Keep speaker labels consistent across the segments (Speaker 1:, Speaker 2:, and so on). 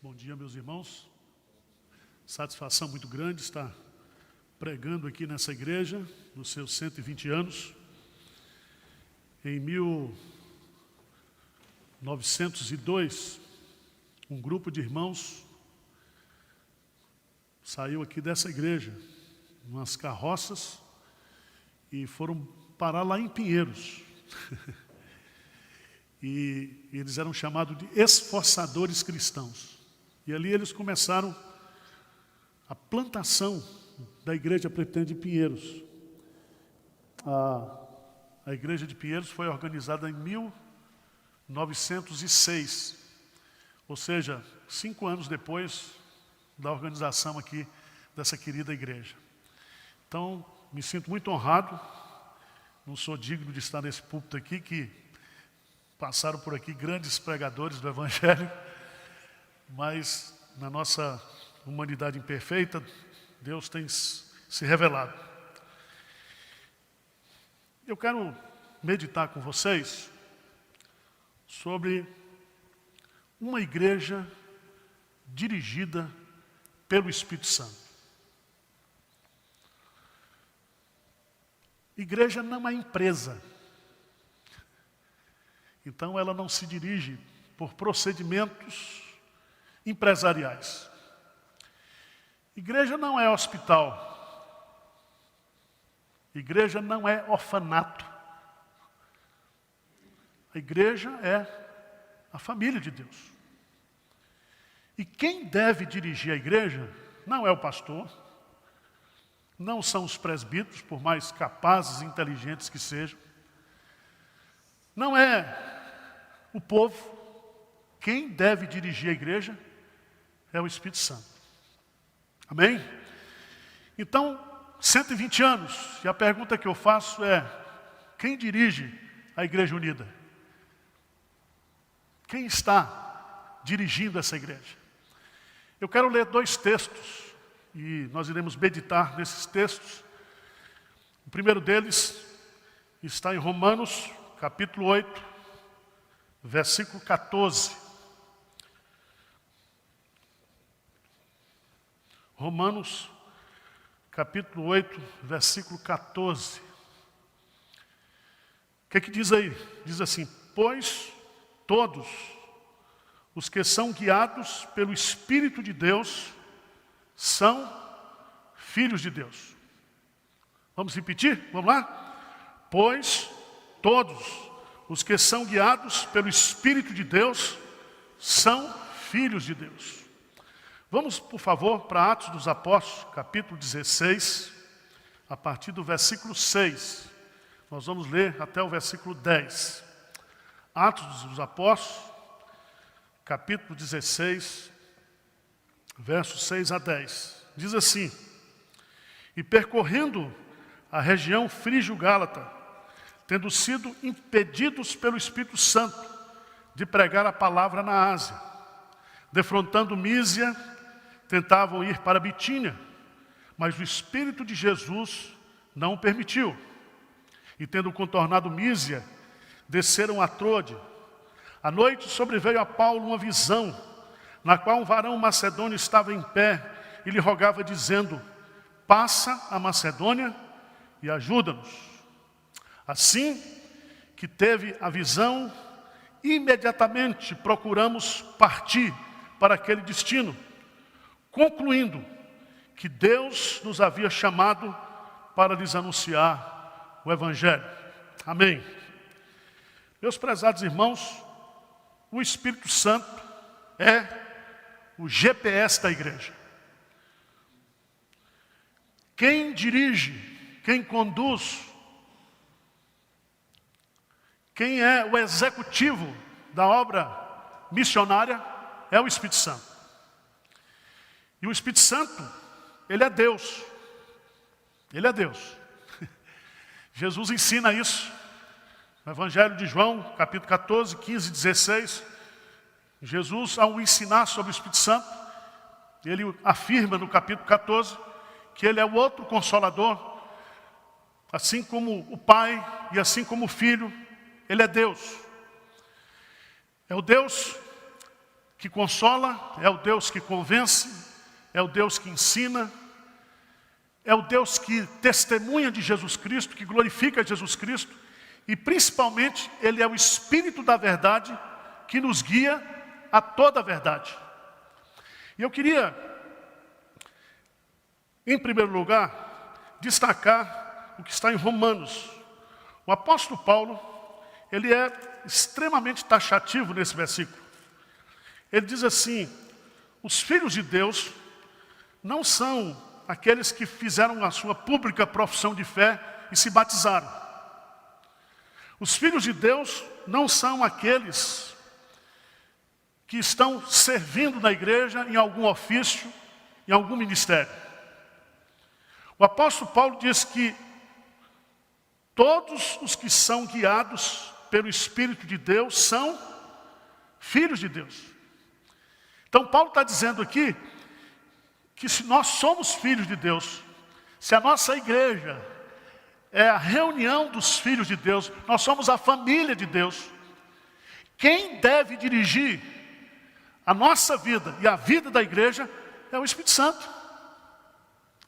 Speaker 1: Bom dia, meus irmãos. Satisfação muito grande estar pregando aqui nessa igreja, nos seus 120 anos. Em 1902, um grupo de irmãos saiu aqui dessa igreja, umas carroças, e foram parar lá em Pinheiros. E eles eram chamados de esforçadores cristãos. E ali eles começaram a plantação da igreja presbiteriana de Pinheiros. A igreja de Pinheiros foi organizada em 1906, ou seja, 5 anos depois da organização aqui dessa querida igreja. Então, me sinto muito honrado, não sou digno de estar nesse púlpito aqui, que passaram por aqui grandes pregadores do Evangelho, mas na nossa humanidade imperfeita, Deus tem se revelado. Eu quero meditar com vocês sobre uma igreja dirigida pelo Espírito Santo. Igreja não é empresa. Então ela não se dirige por procedimentos empresariais. Igreja não é hospital. Igreja não é orfanato. A igreja é a família de Deus. E quem deve dirigir a igreja não é o pastor, não são os presbíteros, por mais capazes e inteligentes que sejam, não é o povo. Quem deve dirigir a igreja é o Espírito Santo. Amém? Então, 120 anos, e a pergunta que eu faço é: quem dirige a Igreja Unida? Quem está dirigindo essa igreja? Eu quero ler 2 textos, e nós iremos meditar nesses textos. O primeiro deles está em Romanos, capítulo 8, versículo 14. Romanos, capítulo 8, versículo 14. O que diz aí? Diz assim: pois todos os que são guiados pelo Espírito de Deus são filhos de Deus. Vamos repetir? Vamos lá? Pois todos os que são guiados pelo Espírito de Deus são filhos de Deus. Vamos, por favor, para Atos dos Apóstolos, capítulo 16, a partir do versículo 6. Nós vamos ler até o versículo 10. Atos dos Apóstolos, capítulo 16, versos 6 a 10. Diz assim: e percorrendo a região frígio-gálata, tendo sido impedidos pelo Espírito Santo de pregar a palavra na Ásia, defrontando Mísia, tentavam ir para Bitínia, mas o Espírito de Jesus não o permitiu. E tendo contornado Mísia, desceram a Trode. À noite sobreveio a Paulo uma visão, na qual um varão macedônio estava em pé e lhe rogava, dizendo: passa a Macedônia e ajuda-nos. Assim que teve a visão, imediatamente procuramos partir para aquele destino, concluindo que Deus nos havia chamado para lhes anunciar o Evangelho. Amém. Meus prezados irmãos, o Espírito Santo é o GPS da igreja. Quem dirige, quem conduz, quem é o executivo da obra missionária é o Espírito Santo. E o Espírito Santo, ele é Deus. Ele é Deus. Jesus ensina isso no Evangelho de João, capítulo 14, 15 e 16. Jesus, ao ensinar sobre o Espírito Santo, ele afirma no capítulo 14 que ele é o outro Consolador, assim como o Pai e assim como o Filho, ele é Deus. É o Deus que consola, é o Deus que convence, é o Deus que ensina, é o Deus que testemunha de Jesus Cristo, que glorifica Jesus Cristo, e principalmente Ele é o Espírito da verdade que nos guia a toda a verdade. E eu queria, em primeiro lugar, destacar o que está em Romanos. O apóstolo Paulo, ele é extremamente taxativo nesse versículo. Ele diz assim: os filhos de Deus não são aqueles que fizeram a sua pública profissão de fé e se batizaram. Os filhos de Deus não são aqueles que estão servindo na igreja em algum ofício, em algum ministério. O apóstolo Paulo diz que todos os que são guiados pelo Espírito de Deus são filhos de Deus. Então Paulo está dizendo aqui que se nós somos filhos de Deus, se a nossa igreja é a reunião dos filhos de Deus, nós somos a família de Deus, quem deve dirigir a nossa vida e a vida da igreja é o Espírito Santo.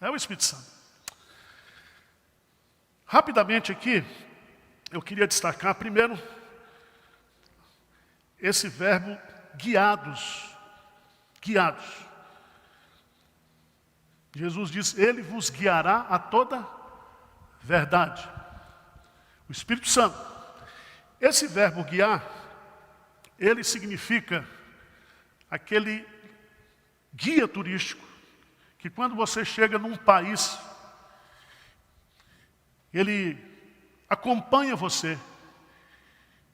Speaker 1: É o Espírito Santo. Rapidamente aqui, eu queria destacar primeiro esse verbo guiados. Guiados. Jesus diz: Ele vos guiará a toda verdade. O Espírito Santo. Esse verbo guiar, ele significa aquele guia turístico, que quando você chega num país, ele acompanha você,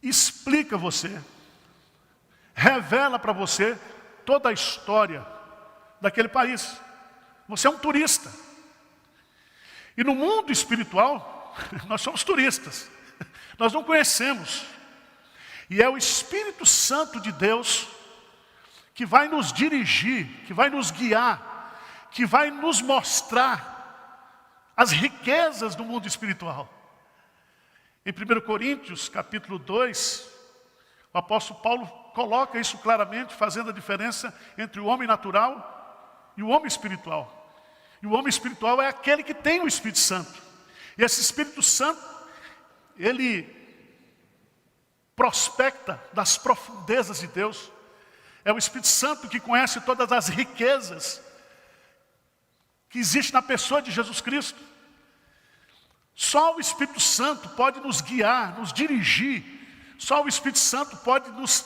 Speaker 1: explica você, revela para você toda a história daquele país. Você é um turista. E no mundo espiritual, nós somos turistas. Nós não conhecemos. E é o Espírito Santo de Deus que vai nos dirigir, que vai nos guiar, que vai nos mostrar as riquezas do mundo espiritual. Em 1 Coríntios, capítulo 2, o apóstolo Paulo coloca isso claramente, fazendo a diferença entre o homem natural e o homem espiritual. E o homem espiritual é aquele que tem o Espírito Santo. E esse Espírito Santo, ele prospecta das profundezas de Deus. É o Espírito Santo que conhece todas as riquezas que existem na pessoa de Jesus Cristo. Só o Espírito Santo pode nos guiar, nos dirigir. Só o Espírito Santo pode nos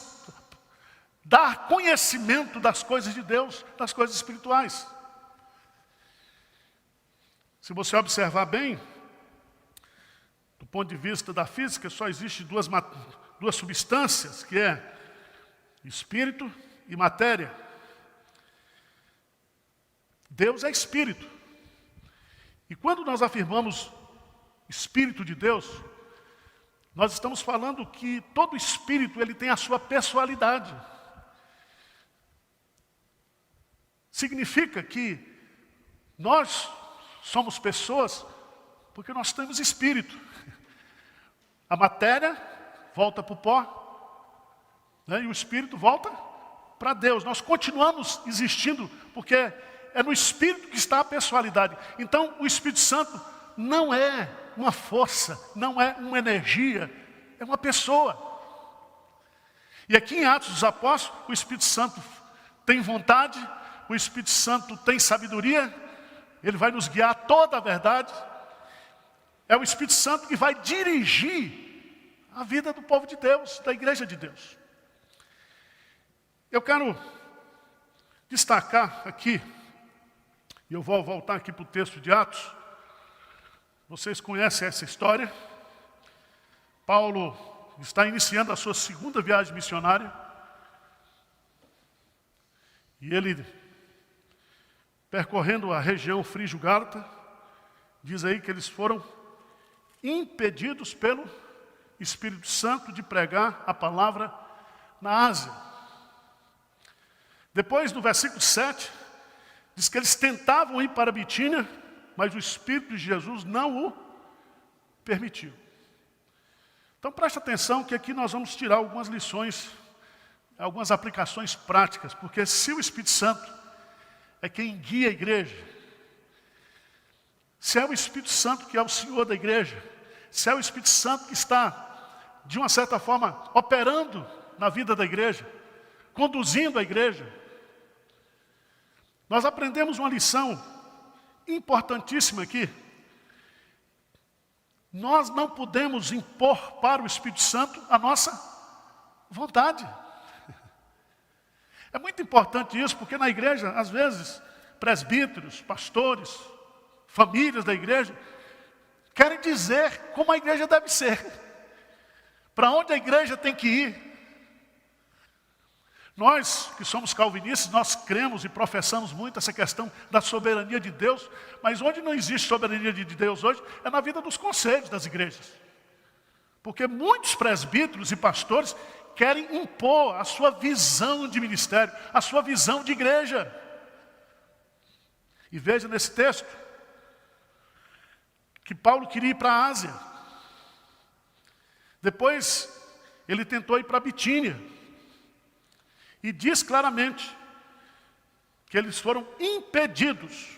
Speaker 1: dar conhecimento das coisas de Deus, das coisas espirituais. Se você observar bem, do ponto de vista da física, só existem duas substâncias, que é espírito e matéria. Deus é espírito. E quando nós afirmamos Espírito de Deus, nós estamos falando que todo espírito ele tem a sua pessoalidade. Significa que nós somos pessoas porque nós temos espírito. A matéria volta para o pó, né, e o espírito volta para Deus. Nós continuamos existindo porque é no Espírito que está a pessoalidade. Então o Espírito Santo não é uma força, não é uma energia, é uma pessoa. E aqui em Atos dos Apóstolos, o Espírito Santo tem vontade, o Espírito Santo tem sabedoria, ele vai nos guiar a toda a verdade. É o Espírito Santo que vai dirigir a vida do povo de Deus, da igreja de Deus. Eu quero destacar aqui, e eu vou voltar aqui para o texto de Atos. Vocês conhecem essa história. Paulo está iniciando a sua segunda viagem missionária. E ele, percorrendo a região frígio-gálata, diz aí que eles foram impedidos pelo Espírito Santo de pregar a palavra na Ásia. Depois, no versículo 7, diz que eles tentavam ir para Bitínia, mas o Espírito de Jesus não o permitiu. Então preste atenção que aqui nós vamos tirar algumas lições algumas aplicações práticas, porque se o Espírito Santo é quem guia a igreja, se é o Espírito Santo que é o Senhor da igreja, se é o Espírito Santo que está, de uma certa forma, operando na vida da igreja, conduzindo a igreja, nós aprendemos uma lição importantíssima aqui. Nós não podemos impor para o Espírito Santo a nossa vontade. É muito importante isso, porque na igreja, às vezes, presbíteros, pastores, famílias da igreja, querem dizer como a igreja deve ser, para onde a igreja tem que ir. Nós, que somos calvinistas, nós cremos e professamos muito essa questão da soberania de Deus, mas onde não existe soberania de Deus hoje, é na vida dos conselhos das igrejas. Porque muitos presbíteros e pastores querem impor a sua visão de ministério, a sua visão de igreja. E veja nesse texto, que Paulo queria ir para a Ásia. Depois, ele tentou ir para a Bitínia. E diz claramente que eles foram impedidos.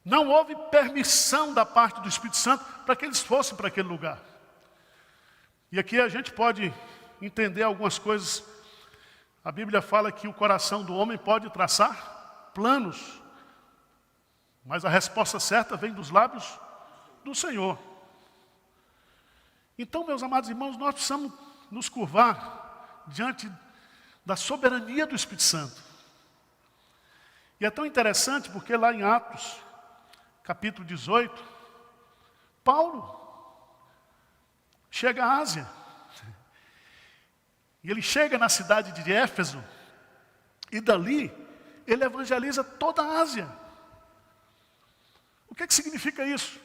Speaker 1: Não houve permissão da parte do Espírito Santo para que eles fossem para aquele lugar. E aqui a gente pode entender algumas coisas. A Bíblia fala que o coração do homem pode traçar planos, mas a resposta certa vem dos lábios do Senhor. Então, meus amados irmãos, nós precisamos nos curvar diante da soberania do Espírito Santo. E é tão interessante porque lá em Atos, capítulo 18, Paulo chega à Ásia. E ele chega na cidade de Éfeso, e dali ele evangeliza toda a Ásia. O que significa isso?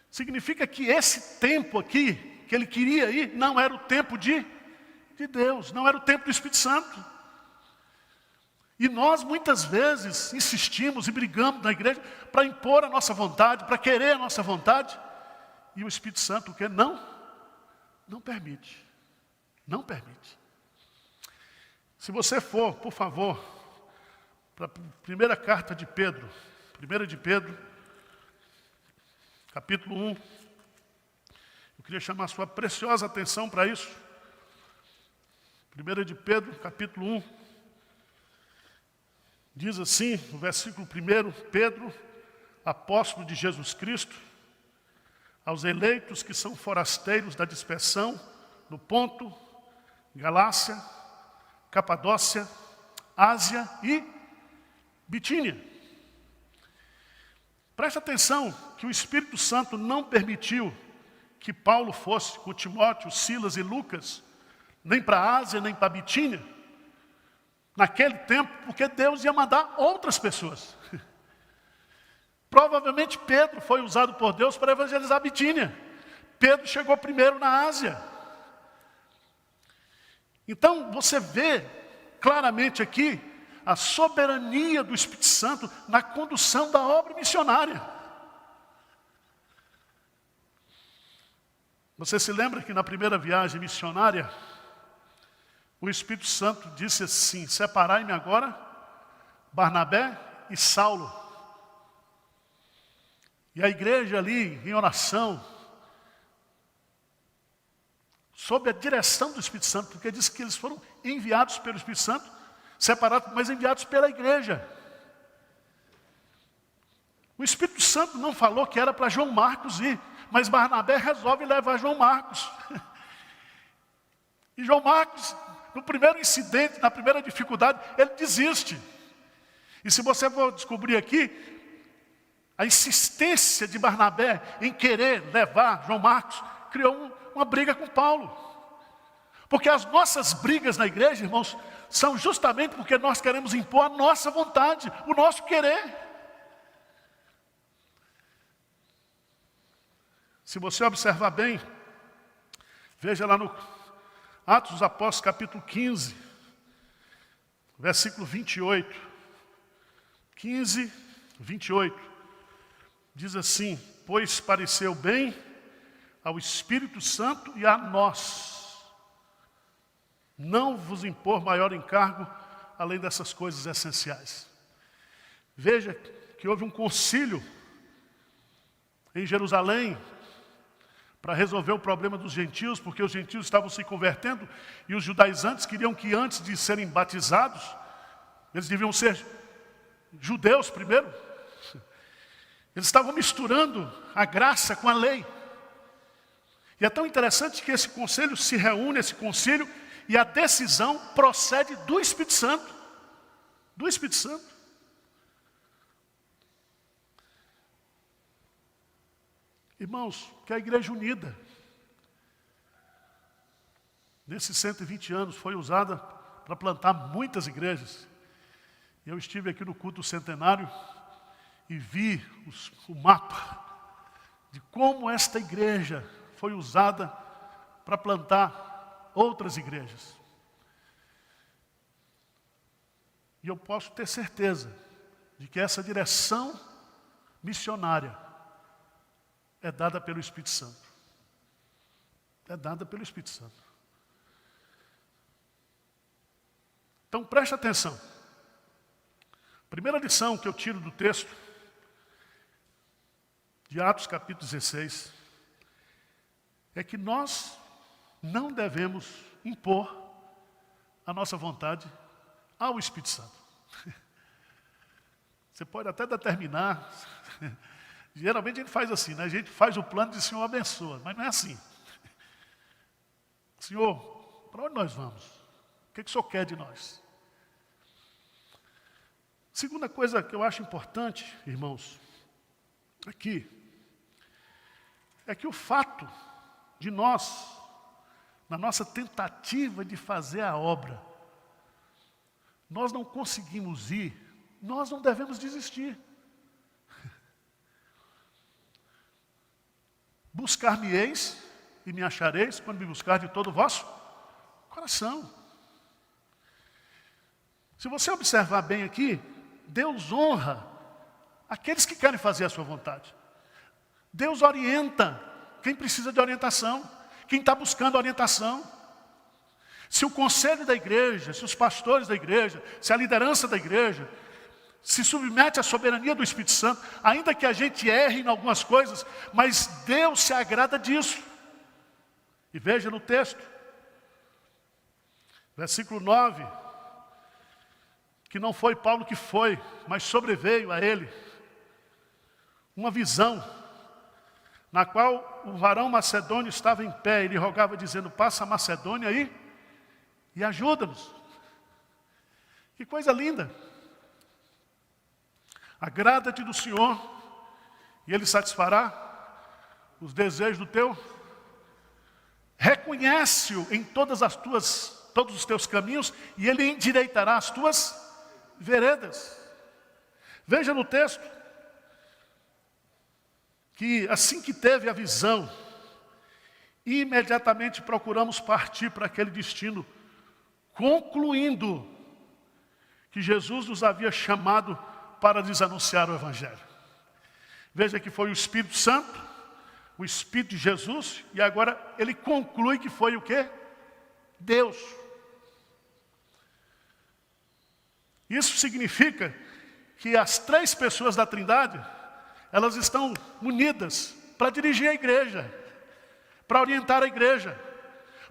Speaker 1: Significa que esse tempo aqui, que ele queria ir, não era o tempo de Deus, não era o tempo do Espírito Santo. E nós muitas vezes insistimos e brigamos na igreja para impor a nossa vontade, para querer a nossa vontade, e o Espírito Santo o que? Não permite. Não permite. Se você for, por favor, para a primeira carta de Pedro, 1 de Pedro, capítulo 1, eu queria chamar a sua preciosa atenção para isso. 1 de Pedro, capítulo 1, diz assim, no versículo 1, Pedro, apóstolo de Jesus Cristo, aos eleitos que são forasteiros da dispersão, no Ponto, Galácia, Capadócia, Ásia e Bitínia. Preste atenção que o Espírito Santo não permitiu que Paulo fosse com Timóteo, Silas e Lucas, nem para a Ásia, nem para a Bitínia, naquele tempo, porque Deus ia mandar outras pessoas. Provavelmente Pedro foi usado por Deus para evangelizar a Bitínia. Pedro chegou primeiro na Ásia. Então, você vê claramente aqui a soberania do Espírito Santo na condução da obra missionária. Você se lembra que na primeira viagem missionária, o Espírito Santo disse assim, separai-me agora, Barnabé e Saulo. E a igreja ali, em oração, sob a direção do Espírito Santo, porque diz que eles foram enviados pelo Espírito Santo, separados, mas enviados pela igreja. O Espírito Santo não falou que era para João Marcos ir, mas Barnabé resolve levar João Marcos. E João Marcos, no primeiro incidente, na primeira dificuldade, ele desiste. E se você for descobrir aqui, a insistência de Barnabé em querer levar João Marcos criou uma briga com Paulo. Porque as nossas brigas na igreja, irmãos, são justamente porque nós queremos impor a nossa vontade, o nosso querer. Se você observar bem, veja lá no Atos dos Apóstolos, capítulo 15, versículo 28. 15, 28. Diz assim, pois pareceu bem ao Espírito Santo e a nós. não vos impor maior encargo além dessas coisas essenciais. Veja que houve um concílio em Jerusalém para resolver o problema dos gentios, porque os gentios estavam se convertendo e os judaizantes queriam que antes de serem batizados, eles deviam ser judeus primeiro. Eles estavam misturando a graça com a lei. E é tão interessante que esse conselho se reúne, esse concílio, e a decisão procede do Espírito Santo. Do Espírito Santo. Irmãos, que a igreja unida, nesses 120 anos, foi usada para plantar muitas igrejas. Eu estive aqui no culto centenário e vi o mapa de como esta igreja foi usada para plantar outras igrejas. E eu posso ter certeza de que essa direção missionária é dada pelo Espírito Santo. É dada pelo Espírito Santo. Então preste atenção. Primeira lição que eu tiro do texto de Atos capítulo 16 é que nós não devemos impor a nossa vontade ao Espírito Santo. Você pode até determinar. Geralmente a gente faz assim, né? A gente faz o plano de Senhor abençoa, mas não é assim. Senhor, para onde nós vamos? O que o Senhor quer de nós? Segunda coisa que eu acho importante, irmãos, aqui, é que o fato de nós, na nossa tentativa de fazer a obra, nós não conseguimos ir, nós não devemos desistir. Buscar-me-eis e me achareis quando me buscar de todo o vosso coração. Se você observar bem aqui, Deus honra aqueles que querem fazer a sua vontade. Deus orienta quem precisa de orientação, quem está buscando orientação. Se o conselho da igreja, se os pastores da igreja, se a liderança da igreja se submete à soberania do Espírito Santo, ainda que a gente erre em algumas coisas, mas Deus se agrada disso. E veja no texto, versículo 9, que não foi Paulo que foi, mas sobreveio a ele uma visão, na qual o varão macedônio estava em pé, e lhe rogava dizendo, passa a Macedônia aí e ajuda-nos. Que coisa linda! Agrada-te do Senhor, e Ele satisfará os desejos do teu. Reconhece-o em todos os teus caminhos, e Ele endireitará as tuas veredas. Veja no texto, que assim que teve a visão, imediatamente procuramos partir para aquele destino, concluindo que Jesus nos havia chamado para lhes anunciar o Evangelho. Veja que foi o Espírito Santo, o Espírito de Jesus, e agora ele conclui que foi o quê? Deus. Isso significa que as três pessoas da Trindade, elas estão unidas para dirigir a igreja, para orientar a igreja,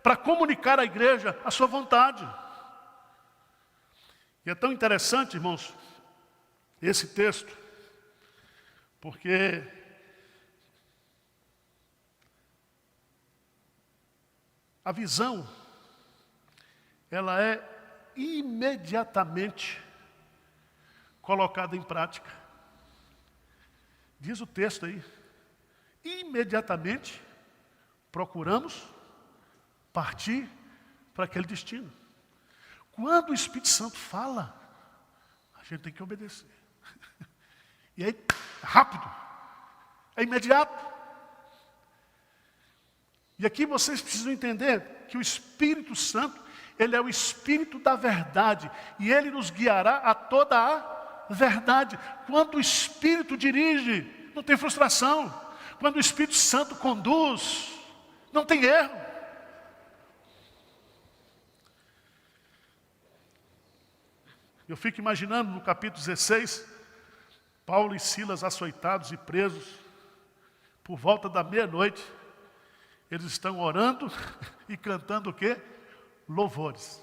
Speaker 1: para comunicar à igreja a sua vontade. E é tão interessante, irmãos, esse texto, porque a visão, ela é imediatamente colocada em prática. Diz o texto aí, imediatamente procuramos partir para aquele destino. Quando o Espírito Santo fala, a gente tem que obedecer. E aí, rápido, é imediato. E aqui vocês precisam entender que o Espírito Santo, ele é o Espírito da verdade, e ele nos guiará a toda a verdade. Quando o Espírito dirige, não tem frustração. Quando o Espírito Santo conduz, não tem erro. Eu fico imaginando no capítulo 16, Paulo e Silas açoitados e presos, por volta da meia-noite, eles estão orando e cantando o quê? Louvores.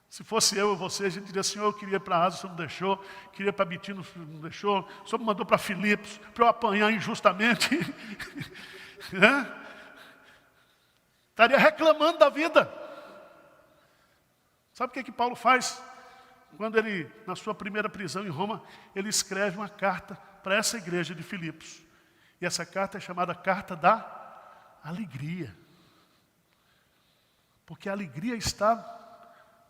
Speaker 1: Se fosse eu ou você, a gente diria, Senhor, eu queria ir para Ásia, o Senhor não deixou, queria ir para Bitino, não deixou, o Senhor me mandou para Filipos, para eu apanhar injustamente. Estaria reclamando da vida. Sabe o que Paulo faz? Quando ele, na sua primeira prisão em Roma, ele escreve uma carta para essa igreja de Filipos. E essa carta é chamada Carta da Alegria. Porque a alegria está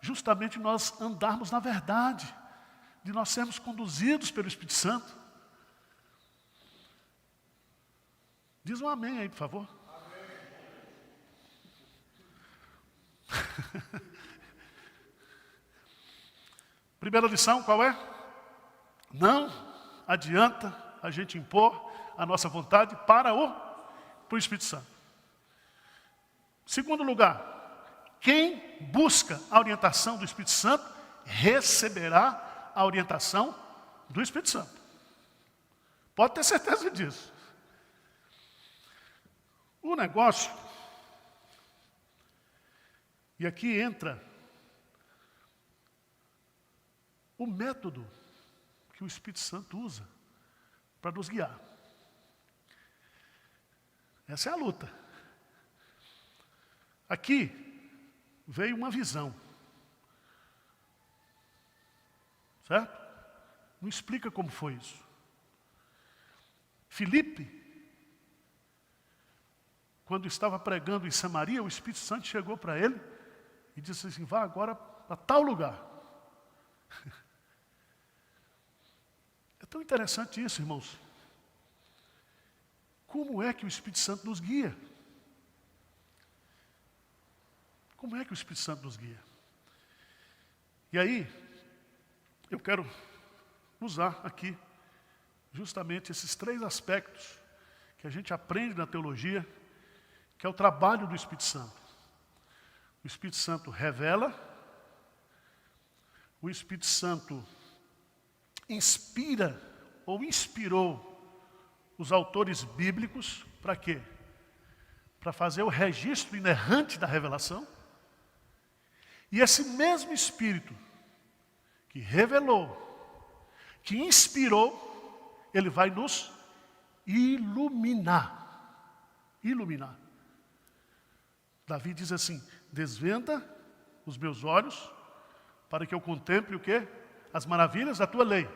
Speaker 1: justamente nós andarmos na verdade, de nós sermos conduzidos pelo Espírito Santo. Diz um amém aí, por favor. Amém. Primeira lição, qual é? Não adianta a gente impor a nossa vontade para o Espírito Santo. Segundo lugar, quem busca a orientação do Espírito Santo, receberá a orientação do Espírito Santo. Pode ter certeza disso. O negócio, e aqui entra o método que o Espírito Santo usa para nos guiar. Essa é a luta. Aqui veio uma visão. Certo? Não explica como foi isso. Filipe, quando estava pregando em Samaria, o Espírito Santo chegou para ele e disse assim, vá agora para tal lugar. É tão interessante isso, irmãos. Como é que o Espírito Santo nos guia? Como é que o Espírito Santo nos guia? E aí, eu quero usar aqui justamente esses 3 aspectos que a gente aprende na teologia, que é o trabalho do Espírito Santo. O Espírito Santo revela, o Espírito Santo inspira ou inspirou os autores bíblicos para quê? Para fazer o registro inerrante da revelação. E esse mesmo Espírito que revelou, que inspirou, ele vai nos iluminar. Iluminar. Davi diz assim, desvenda os meus olhos para que eu contemple o quê? As maravilhas da tua lei.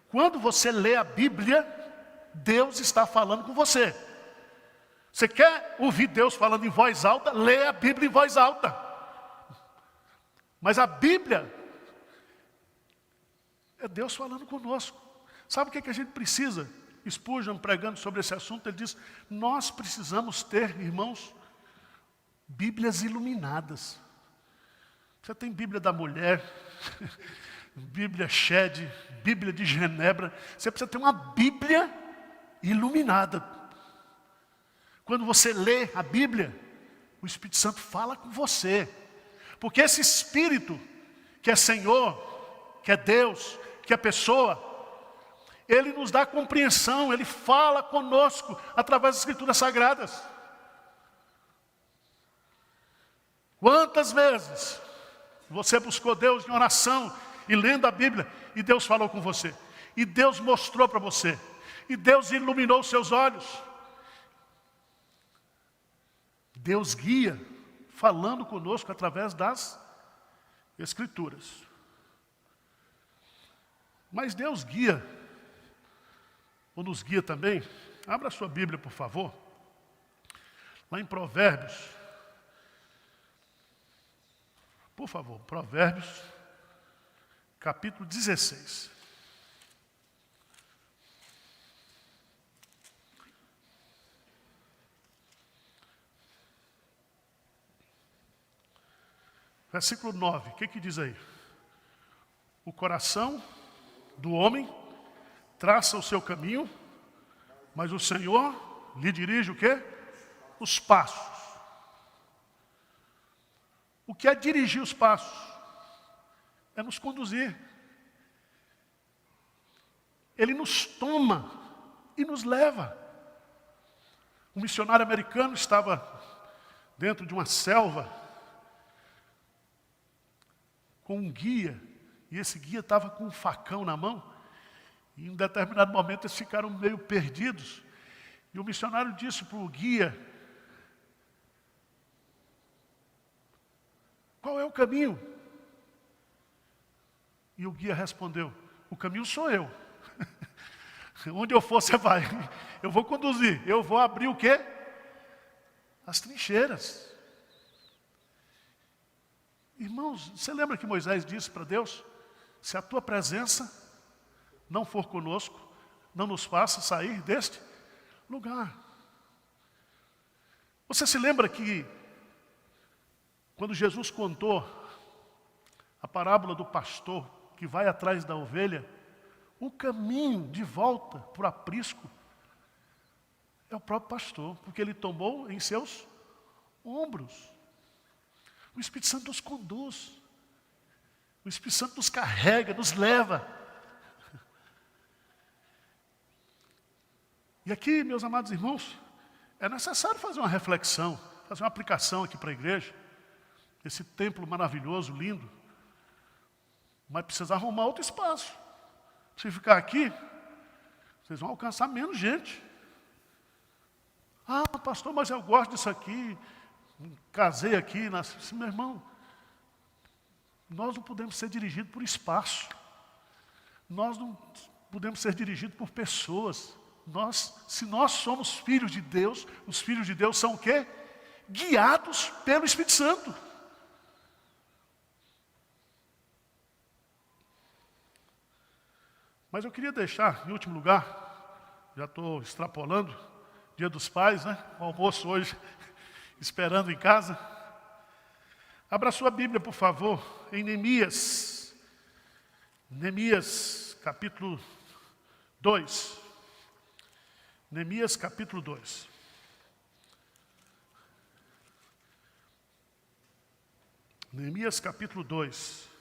Speaker 1: Quando você lê a Bíblia, Deus está falando com você. Você quer ouvir Deus falando em voz alta? Lê a Bíblia em voz alta. Mas a Bíblia é Deus falando conosco. Sabe o que a gente precisa? Spurgeon, pregando sobre esse assunto, ele diz, nós precisamos ter, irmãos, Bíblias iluminadas. Você tem Bíblia da mulher, Bíblia Shed, Bíblia de Genebra. Você precisa ter uma Bíblia iluminada. Quando você lê a Bíblia, o Espírito Santo fala com você. Porque esse Espírito, que é Senhor, que é Deus, que é pessoa, ele nos dá compreensão, ele fala conosco através das Escrituras Sagradas. Quantas vezes você buscou Deus em oração e lendo a Bíblia e Deus falou com você? E Deus mostrou para você. E Deus iluminou os seus olhos. Deus guia, falando conosco através das Escrituras. Mas Deus guia, ou nos guia também. Abra a sua Bíblia, por favor. Lá em Provérbios. Por favor, Provérbios, capítulo 16. Versículo 9, o que diz aí? O coração do homem traça o seu caminho, mas o Senhor lhe dirige o quê? Os passos. O que é dirigir os passos? é nos conduzir. Ele nos toma e nos leva. Um missionário americano estava dentro de uma selva com um guia, e esse guia estava com um facão na mão, e em um determinado momento eles ficaram meio perdidos, e o missionário disse para o guia: qual é o caminho? E o guia respondeu: o caminho sou eu. Onde eu for, você vai. Eu vou conduzir, eu vou abrir o quê? As trincheiras. Irmãos, você lembra que Moisés disse para Deus: se a tua presença não for conosco, não nos faça sair deste lugar. Você se lembra que quando Jesus contou a parábola do pastor que vai atrás da ovelha, o caminho de volta para o aprisco é o próprio pastor, porque ele tomou em seus ombros. O Espírito Santo nos conduz, o Espírito Santo nos carrega, nos leva. E aqui, meus amados irmãos, é necessário fazer uma reflexão, fazer uma aplicação aqui para a igreja. Esse templo maravilhoso, lindo, mas precisa arrumar outro espaço. Se ficar aqui, vocês vão alcançar menos gente. Ah, pastor, mas eu gosto disso aqui, casei aqui, nasci. Meu irmão, nós não podemos ser dirigidos por espaço. Nós não podemos ser dirigidos por pessoas. Se nós somos filhos de Deus, os filhos de Deus são o quê? Guiados pelo Espírito Santo. Mas eu queria deixar, em último lugar, já estou extrapolando, Dia dos Pais, né? O almoço hoje, esperando em casa. Abra sua Bíblia, por favor, em Neemias. Neemias, capítulo 2. Neemias, capítulo 2. Neemias, capítulo 2.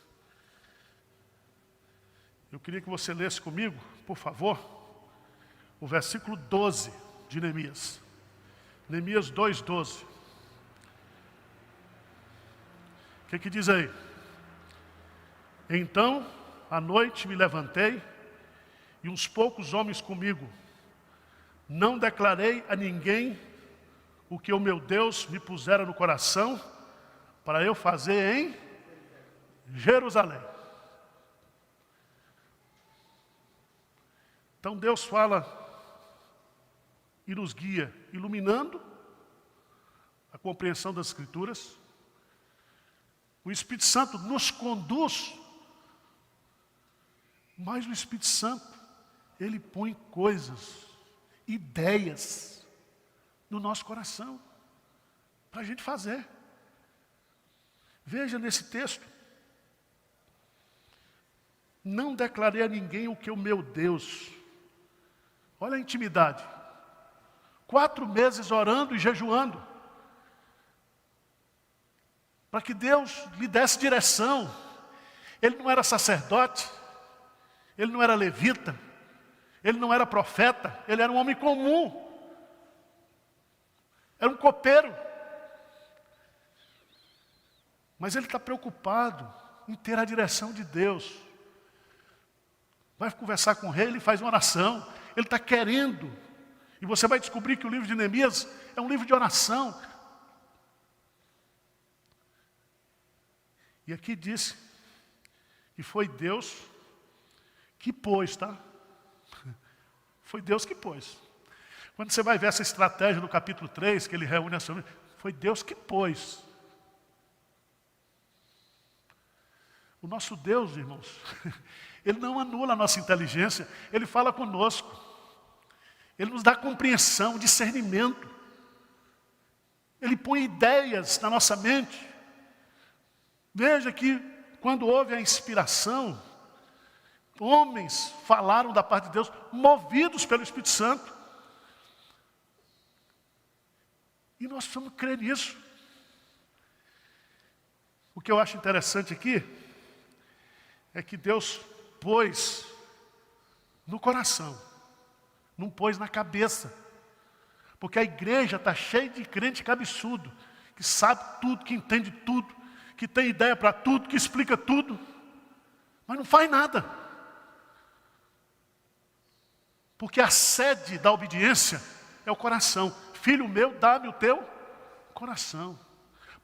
Speaker 1: Eu queria que você lesse comigo, por favor, o versículo 12 de Neemias. Neemias 2:12. O que diz aí? Então, à noite me levantei, e uns poucos homens comigo. Não declarei a ninguém o que o meu Deus me pusera no coração, para eu fazer em Jerusalém. Então Deus fala e nos guia, iluminando a compreensão das Escrituras. O Espírito Santo nos conduz, mas o Espírito Santo, ele põe coisas, ideias no nosso coração, para a gente fazer. Veja nesse texto: não declarei a ninguém o que o meu Deus. Olha a intimidade. 4 meses orando e jejuando, para que Deus lhe desse direção. Ele não era sacerdote, ele não era levita, ele não era profeta, ele era um homem comum, era um copeiro. Mas ele está preocupado em ter a direção de Deus. Vai conversar com o rei, ele faz uma oração, ele está querendo. E você vai descobrir que o livro de Neemias é um livro de oração. E aqui diz que foi Deus que pôs, tá? Foi Deus que pôs. Quando você vai ver essa estratégia no capítulo 3, que ele reúne a sua família, foi Deus que pôs. O nosso Deus, irmãos, ele não anula a nossa inteligência, ele fala conosco. Ele nos dá compreensão, discernimento. Ele põe ideias na nossa mente. Veja que quando houve a inspiração, homens falaram da parte de Deus, movidos pelo Espírito Santo. E nós precisamos crer nisso. O que eu acho interessante aqui é que Deus pôs no coração, não pôs na cabeça. Porque a igreja está cheia de crente cabeçudo, que sabe tudo, que entende tudo, que tem ideia para tudo, que explica tudo, mas não faz nada. Porque a sede da obediência é o coração. Filho meu, dá-me o teu coração.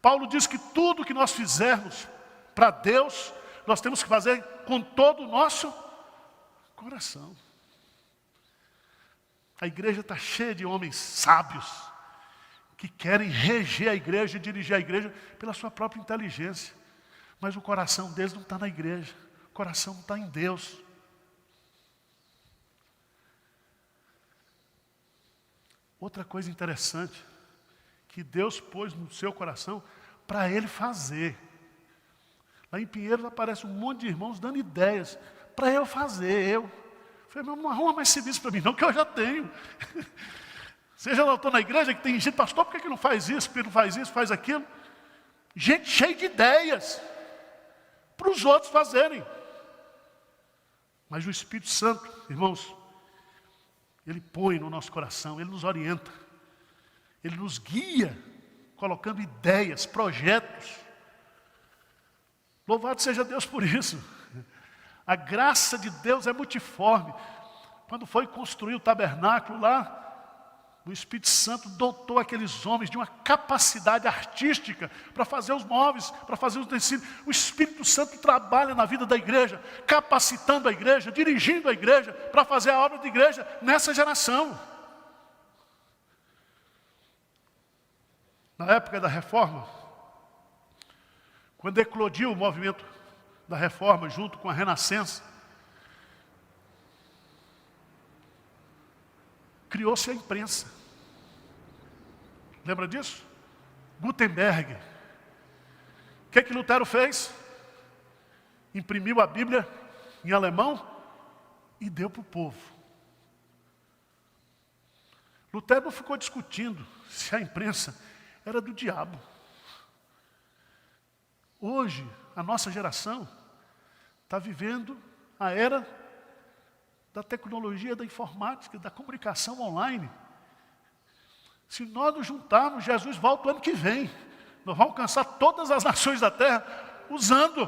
Speaker 1: Paulo diz que tudo que nós fizermos para Deus, nós temos que fazer com todo o nosso coração. A igreja está cheia de homens sábios, que querem reger a igreja e dirigir a igreja pela sua própria inteligência. Mas o coração deles não está na igreja, o coração não está em Deus. Outra coisa interessante, que Deus pôs no seu coração para Ele fazer. Lá em Pinheiros aparece um monte de irmãos dando ideias para eu fazer, eu falei, não arruma mais serviço para mim não, que eu já tenho. Você já notou na igreja que tem gente, pastor, por que não faz isso, por que não faz isso, faz aquilo? Gente cheia de ideias para os outros fazerem. Mas o Espírito Santo, irmãos, Ele põe no nosso coração, Ele nos orienta, Ele nos guia, colocando ideias, projetos. Louvado seja Deus por isso. A graça de Deus é multiforme. Quando foi construir o tabernáculo lá, o Espírito Santo dotou aqueles homens de uma capacidade artística para fazer os móveis, para fazer os utensílios. O Espírito Santo trabalha na vida da igreja, capacitando a igreja, dirigindo a igreja, para fazer a obra da igreja nessa geração. Na época da Reforma, quando eclodiu o movimento da Reforma junto com a Renascença, criou-se a imprensa. Lembra disso? Gutenberg. O que Lutero fez? Imprimiu a Bíblia em alemão e deu para o povo. Lutero não ficou discutindo se a imprensa era do diabo. Hoje, a nossa geração está vivendo a era da tecnologia, da informática, da comunicação online. Se nós nos juntarmos, Jesus volta o ano que vem. Nós vamos alcançar todas as nações da terra usando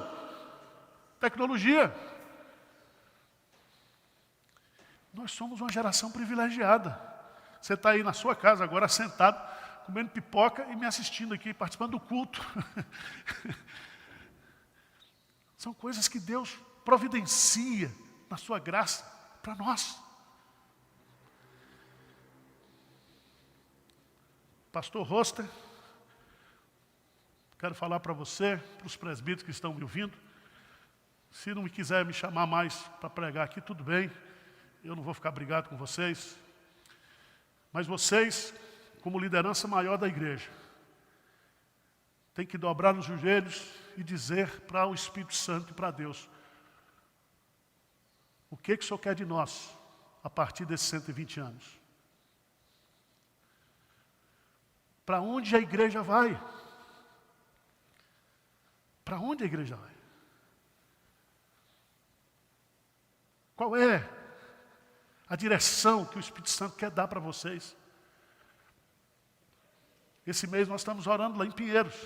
Speaker 1: tecnologia. Nós somos uma geração privilegiada. Você está aí na sua casa agora, sentado, comendo pipoca e me assistindo aqui, participando do culto. São coisas que Deus providencia na sua graça para nós. Pastor Roster, quero falar para você, para os presbíteros que estão me ouvindo, se não me quiser me chamar mais para pregar aqui, tudo bem, eu não vou ficar brigado com vocês, mas vocês, como liderança maior da igreja, tem que dobrar os joelhos e dizer para o Espírito Santo e para Deus, o que o Senhor quer de nós a partir desses 120 anos? Para onde a igreja vai? Para onde a igreja vai? Qual é a direção que o Espírito Santo quer dar para vocês? Esse mês nós estamos orando lá em Pinheiros,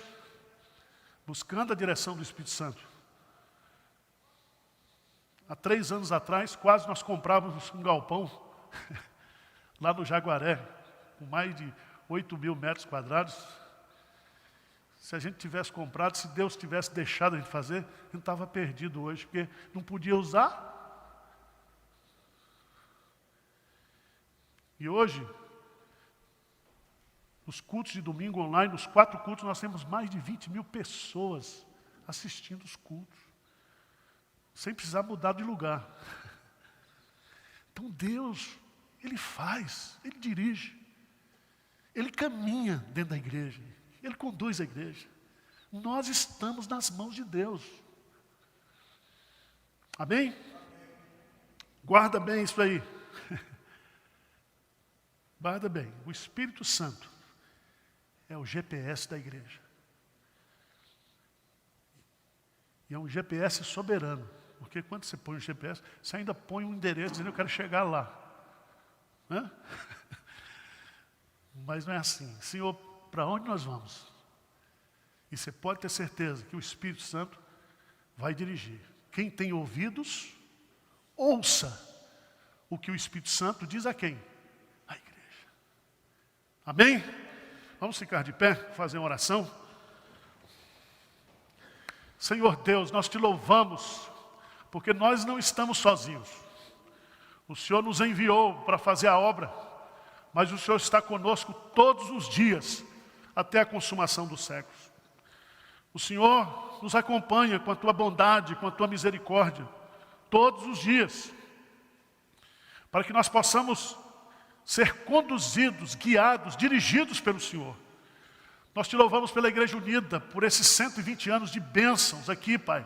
Speaker 1: buscando a direção do Espírito Santo. Há 3 anos atrás, quase nós comprávamos um galpão lá no Jaguaré, com mais de 8.000 metros quadrados. Se a gente tivesse comprado, se Deus tivesse deixado a gente fazer, a gente estava perdido hoje, porque não podia usar. E hoje, nos cultos de domingo online, nos 4 cultos, nós temos mais de 20.000 pessoas assistindo os cultos, sem precisar mudar de lugar. Então Deus, Ele faz, Ele dirige, Ele caminha dentro da igreja, Ele conduz a igreja. Nós estamos nas mãos de Deus. Amém? Guarda bem isso aí. Guarda bem, o Espírito Santo é o GPS da igreja. E é um GPS soberano. Porque quando você põe o GPS, você ainda põe um endereço dizendo eu quero chegar lá. Né? Mas não é assim. Senhor, para onde nós vamos? E você pode ter certeza que o Espírito Santo vai dirigir. Quem tem ouvidos, ouça o que o Espírito Santo diz a quem? A igreja. Amém? Vamos ficar de pé, fazer uma oração. Senhor Deus, nós te louvamos, porque nós não estamos sozinhos. O Senhor nos enviou para fazer a obra, mas o Senhor está conosco todos os dias, até a consumação dos séculos. O Senhor nos acompanha com a tua bondade, com a tua misericórdia, todos os dias, para que nós possamos ser conduzidos, guiados, dirigidos pelo Senhor. Nós te louvamos pela Igreja Unida, por esses 120 anos de bênçãos aqui, Pai.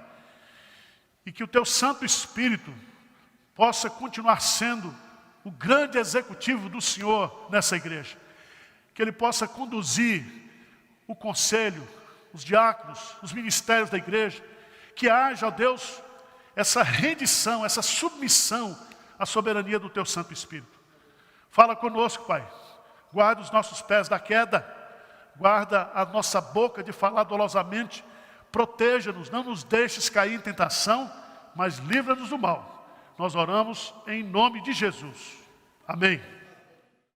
Speaker 1: E que o teu Santo Espírito possa continuar sendo o grande executivo do Senhor nessa igreja. Que Ele possa conduzir o conselho, os diáconos, os ministérios da igreja. Que haja, ó Deus, essa rendição, essa submissão à soberania do teu Santo Espírito. Fala conosco, Pai. Guarda os nossos pés da queda. Guarda a nossa boca de falar dolosamente. Proteja-nos, não nos deixes cair em tentação, mas livra-nos do mal. Nós oramos em nome de Jesus. Amém.